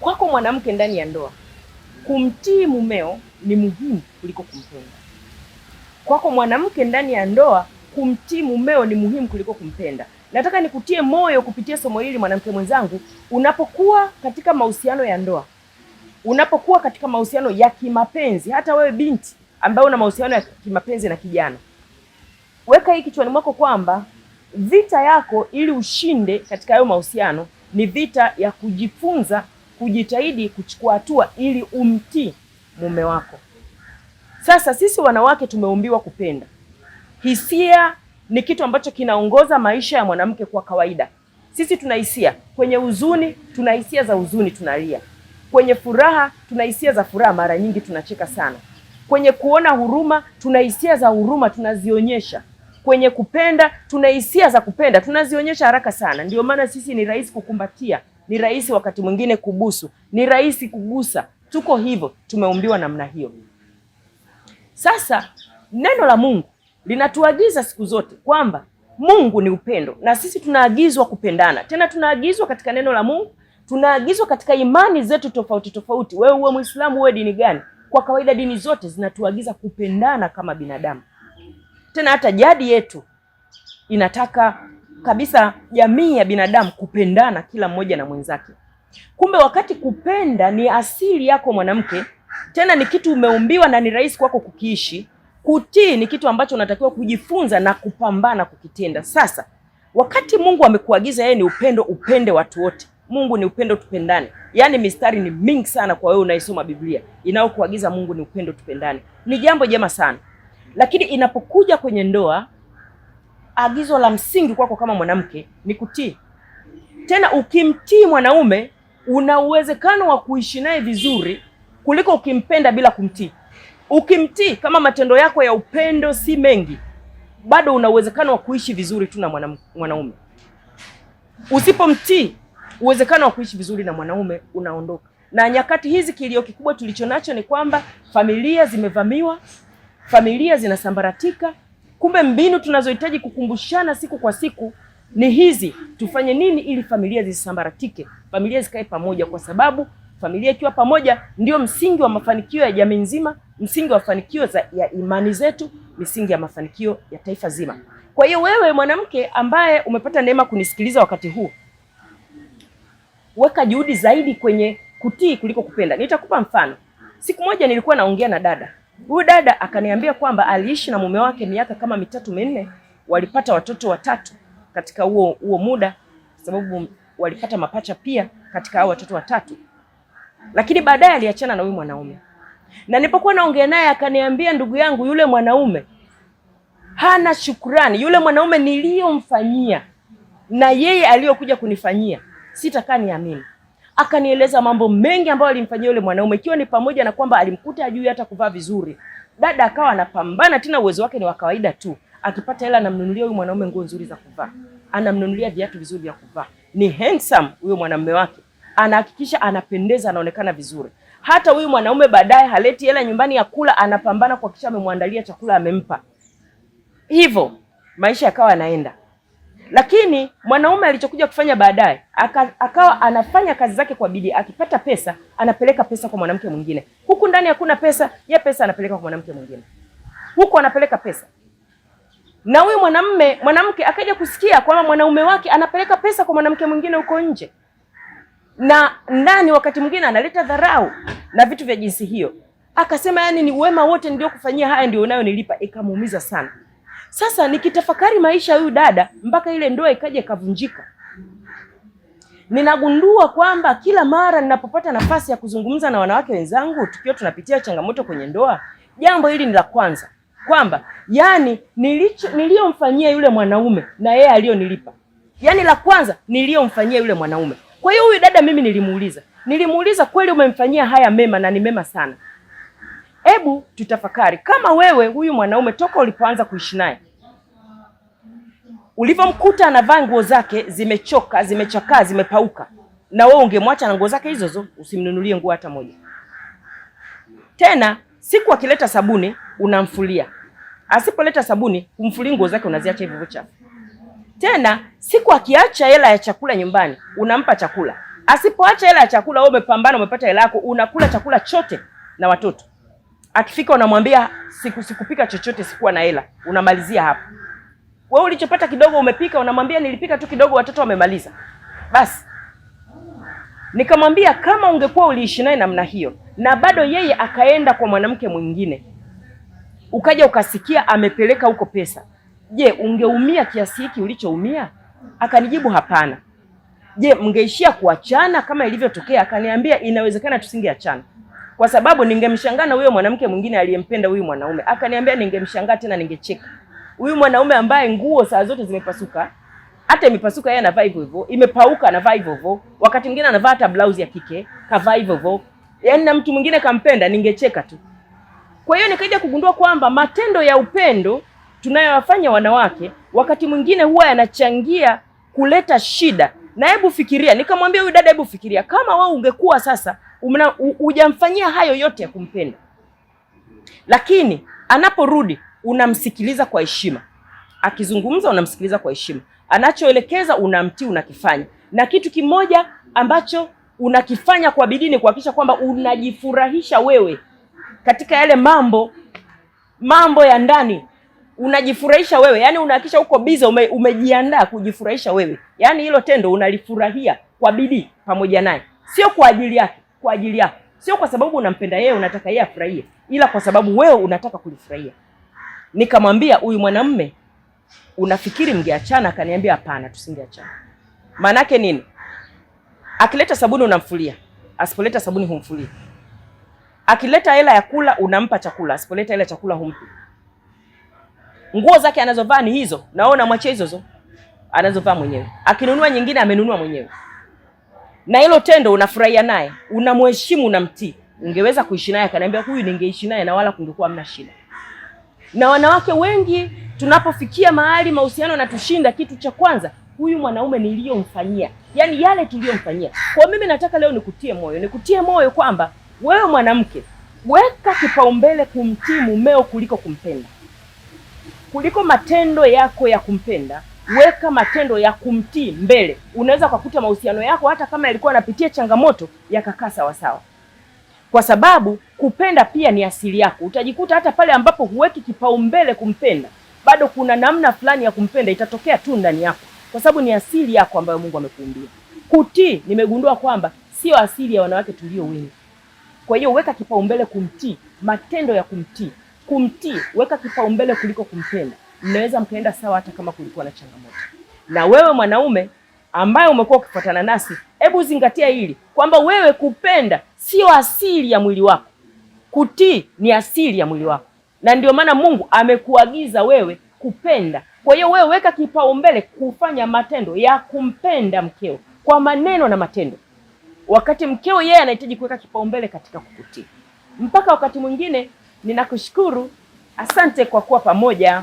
Kwako mwanamke ndani ya ndoa, kumtii mumeo ni muhimu kuliko kumpenda. Kwako mwanamke ndani ya ndoa, kumtii mumeo ni muhimu kuliko kumpenda. Nataka nikutie moyo kupitia somo hili mwanamke mwenzangu, unapokuwa katika mahusiano ya ndoa, unapokuwa katika mahusiano ya kimapenzi, hata wewe binti ambaye una mahusiano ya kimapenzi na kijana, weka hii kichwani mwako kwamba vita yako ili ushinde katika hayo mahusiano ni vita ya kujifunza, kujitahidi kuchukua hatua ili umtii mume wako. Sasa sisi wanawake tumeumbiwa kupenda. Hisia ni kitu ambacho kinaongoza maisha ya mwanamke kwa kawaida. Sisi tuna hisia. Kwenye huzuni tuna hisia za huzuni, tunalia. Kwenye furaha tuna hisia za furaha, mara nyingi tunacheka sana. Kwenye kuona huruma tuna hisia za huruma, tunazionyesha. Kwenye kupenda tuna hisia za kupenda, tunazionyesha haraka sana. Ndio maana sisi ni rahisi kukumbatia, ni rahisi wakati mwingine kubusu, ni rahisi kugusa. Tuko hivyo, tumeumbiwa namna hiyo. Sasa neno la Mungu linatuagiza siku zote kwamba Mungu ni upendo, na sisi tunaagizwa kupendana. Tena tunaagizwa katika neno la Mungu, tunaagizwa katika imani zetu tofauti tofauti. Wewe uwe Muislamu, uwe dini gani, kwa kawaida dini zote zinatuagiza kupendana kama binadamu. Tena hata jadi yetu inataka kabisa jamii ya binadamu kupendana, kila mmoja na mwenzake. Kumbe wakati kupenda ni asili yako mwanamke, tena ni kitu umeumbiwa na ni rahisi kwako kukiishi, kutii ni kitu ambacho unatakiwa kujifunza na kupambana kukitenda. Sasa wakati Mungu amekuagiza yeye ni upendo, upende watu wote. Mungu ni upendo, tupendane. Yaani mistari ni mingi sana kwa wewe unaisoma Biblia inayokuagiza Mungu ni upendo, tupendane. Ni jambo jema sana. Lakini inapokuja kwenye ndoa, agizo la msingi kwako kama mwanamke ni kutii. Tena ukimtii mwanaume, una uwezekano wa kuishi naye vizuri kuliko ukimpenda bila kumtii. Ukimtii, kama matendo yako ya upendo si mengi, bado una uwezekano wa kuishi vizuri tu na mwanaume. Usipomtii, uwezekano wa kuishi vizuri na mwanaume unaondoka. Na nyakati hizi kilio kikubwa tulichonacho ni kwamba familia zimevamiwa, familia zinasambaratika. Kumbe mbinu tunazohitaji kukumbushana siku kwa siku ni hizi. Tufanye nini ili familia zisisambaratike, familia zikae pamoja, kwa sababu familia ikiwa pamoja ndio msingi wa mafanikio ya jamii nzima, msingi wa mafanikio ya imani zetu, misingi ya mafanikio ya taifa zima. Kwa hiyo wewe mwanamke ambaye umepata neema kunisikiliza wakati huu, weka juhudi zaidi kwenye kutii kuliko kupenda. Nitakupa mfano. Siku moja nilikuwa naongea na dada. Huyu dada akaniambia kwamba aliishi na mume wake miaka kama 3-4, walipata watoto 3 katika huo muda, sababu walipata mapacha pia katika hao watoto 3. Lakini baadaye aliachana na huyu mwanaume. Na nilipokuwa naongea naye akaniambia, ndugu yangu, yule mwanaume hana shukrani. Yule mwanaume niliyomfanyia na yeye aliyokuja kunifanyia, sitakaa niamini. Akanieleza mambo mengi ambayo alimfanyia yule mwanaume, ikiwa ni pamoja na kwamba alimkuta ajui hata kuvaa vizuri. Dada akawa anapambana, tena uwezo wake ni wa kawaida tu. Akipata hela anamnunulia huyu mwanaume nguo nzuri za kuvaa, anamnunulia viatu vizuri vya kuvaa. Ni handsome huyo mwanamume wake, anahakikisha anapendeza, anaonekana vizuri. Hata huyu mwanaume baadaye haleti hela nyumbani ya kula, anapambana kuhakikisha amemwandalia chakula, amempa. Hivyo maisha yakawa yanaenda. Lakini mwanaume alichokuja kufanya baadaye, akawa anafanya kazi zake kwa bidii. Akipata pesa, anapeleka pesa kwa mwanamke mwingine. Huku ndani hakuna pesa, ya pesa anapeleka kwa mwanamke mwingine. Huku anapeleka pesa. Na huyu mwanamke akaja kusikia kwamba mwanaume wake anapeleka pesa kwa mwanamke mwingine huko nje. Na ndani wakati mwingine analeta dharau na vitu vya jinsi hiyo. Akasema, yani ni wema wote ndio kufanyia haya ndio unayonilipa. Ikamuumiza sana. Sasa nikitafakari maisha huyu dada mpaka ile ndoa ikaje kavunjika, ninagundua kwamba kila mara ninapopata nafasi ya kuzungumza na wanawake wenzangu tukiwa tunapitia changamoto kwenye ndoa, jambo hili ni la kwanza, kwamba yani niliyomfanyia yule mwanaume na yeye aliyonilipa. Yani la kwanza niliyomfanyia yule mwanaume. Kwa hiyo huyu dada mimi nilimuuliza, kweli umemfanyia haya mema na ni mema sana? Hebu tutafakari, kama wewe huyu mwanaume toka ulipoanza kuishi naye, ulivyomkuta anavaa nguo zake zimechoka, zimechakaa, zimepauka, na wewe ungemwacha na nguo zake hizo, usimnunulie nguo hata moja. Tena siku akileta sabuni unamfulia, asipoleta sabuni umfulii nguo zake, unaziacha hivyo chafu. Tena siku akiacha hela ya chakula nyumbani unampa chakula, Asipoacha hela ya chakula, wewe umepambana, umepata hela yako, unakula chakula chote na watoto. Akifika unamwambia sikupika chochote, sikuwa na hela. Unamalizia hapo. Wewe ulichopata kidogo umepika, unamwambia nilipika tu kidogo, watoto wamemaliza. Basi. Nikamwambia kama ungekuwa uliishi naye namna hiyo na bado yeye akaenda kwa mwanamke mwingine, ukaja ukasikia amepeleka huko pesa, je, ungeumia kiasi hiki ulichoumia? Akanijibu hapana. Je, mngeishia kuachana kama ilivyotokea? Akaniambia inawezekana tusingeachana, kwa sababu ningemshangaa na huyo mwanamke mwingine aliyempenda huyu mwanaume. Akaniambia ningemshangaa tena, ningecheka. Huyu mwanaume ambaye nguo saa zote zimepasuka, hata imepasuka yeye anavaa hivyo hivyo, imepauka anavaa hivyo hivyo, wakati mwingine anavaa hata blouse ya kike kavaa hivyo hivyo, yaani na mtu mwingine kampenda, ningecheka tu. Kwa hiyo nikaja kugundua kwamba matendo ya upendo tunayowafanya wanawake wakati mwingine huwa yanachangia kuleta shida. Na hebu fikiria, nikamwambia huyu dada, hebu fikiria kama wewe ungekuwa sasa hujamfanyia hayo yote ya kumpenda, lakini anaporudi unamsikiliza kwa heshima, akizungumza unamsikiliza kwa heshima, anachoelekeza unamtii, unakifanya. Na kitu kimoja ambacho unakifanya kwa bidii ni kuhakikisha kwamba unajifurahisha wewe katika yale mambo ya ndani. Unajifurahisha wewe, yani unahakikisha uko busy, umejiandaa kujifurahisha wewe. Yani hilo tendo unalifurahia kwa bidii pamoja naye, sio kwa ajili yake, kwa ajili yako. Sio kwa sababu unampenda yeye unataka yeye afurahie, ila kwa sababu wewe unataka kulifurahia. Nikamwambia huyu mwanamume, unafikiri mngeachana? Akaniambia hapana, tusingeachana. Maana yake nini? Akileta sabuni unamfulia, asipoleta sabuni humfulii. Akileta hela ya kula unampa chakula, asipoleta hela ya chakula humpi. Nguo zake anazovaa ni hizo, naona mwachie hizo anazovaa mwenyewe. Akinunua nyingine amenunua mwenyewe. Na hilo tendo unafurahia naye, unamheshimu, unamtii. Ungeweza kuishi naye? Akaniambia huyu ningeishi naye na wala kungekuwa hamna shida. Na wanawake wengi tunapofikia mahali mahusiano yanatushinda, kitu cha kwanza, huyu mwanaume niliyomfanyia, yani yale tuliyomfanyia. Kwa mimi nataka leo nikutie moyo kwamba wewe mwanamke, weka kipaumbele kumtii mumeo kuliko kumpenda. Kuliko matendo yako ya kumpenda, weka matendo ya kumtii mbele. Unaweza kukuta mahusiano yako hata kama yalikuwa yanapitia changamoto yakakaa sawa sawa. Kwa sababu kupenda pia ni asili yako. Utajikuta hata pale ambapo huweki kipaumbele kumpenda, bado kuna namna fulani ya kumpenda itatokea tu ndani yako, kwa sababu ni asili yako ambayo Mungu amekuumbia. Kutii, nimegundua kwamba sio asili ya wanawake tulio wengi. Kwa hiyo weka kipaumbele kumtii, matendo ya kumtii. Kumtii, weka kipaumbele kuliko kumpenda. Mnaweza mkaenda sawa hata kama kulikuwa na changamoto. Na wewe mwanaume ambaye umekuwa ukifuatana nasi, hebu zingatia hili kwamba wewe kupenda sio asili ya mwili wako. Kutii ni asili ya mwili wako. Na ndio maana Mungu amekuagiza wewe kupenda. Kwa hiyo wewe weka kipaumbele kufanya matendo ya kumpenda mkeo kwa maneno na matendo, wakati mkeo yeye anahitaji kuweka kipaumbele katika kukutii. Mpaka wakati mwingine, ninakushukuru. Asante kwa kuwa pamoja.